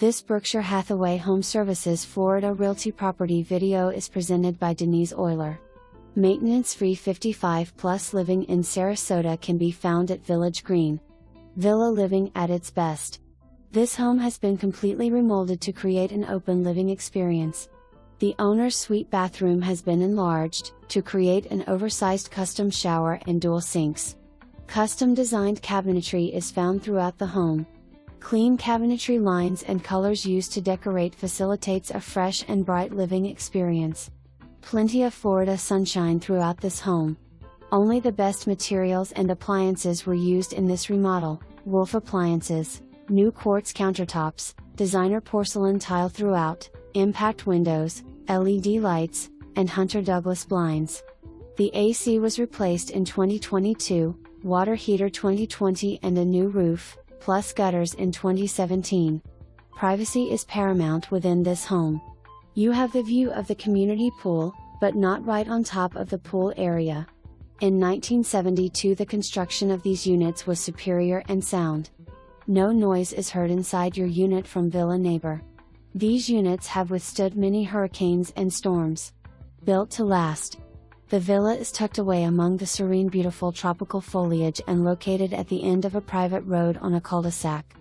This Berkshire Hathaway HomeServices Florida Realty property video is presented by Denise Euler. Maintenance-free 55-plus living in Sarasota can be found at Village Green. Villa living at its best. This home has been completely remolded to create an open living experience. The owner's suite bathroom has been enlarged to create an oversized custom shower and dual sinks. Custom designed cabinetry is found throughout the home. Clean cabinetry lines and colors used to decorate facilitates a fresh and bright living experience. Plenty of Florida sunshine throughout this home. Only the best materials and appliances were used in this remodel. Wolfe appliances, new quartz countertops, designer porcelain tile throughout, impact windows, LED lights, and Hunter Douglas blinds. The AC was replaced in 2022, water heater 2020 and a new roof, plus gutters in 2017. Privacy is paramount within this home. You have the view of the community pool, but not right on top of the pool area. In 1972 the construction of these units was superior and sound. No noise is heard inside your unit from villa neighbor. These units have withstood many hurricanes and storms. Built to last. The villa is tucked away among the serene beautiful tropical foliage and located at the end of a private road on a cul-de-sac.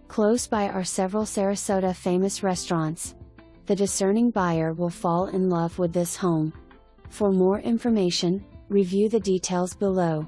Close by are several Sarasota famous restaurants. The discerning buyer will fall in love with this home. For more information, review the details below.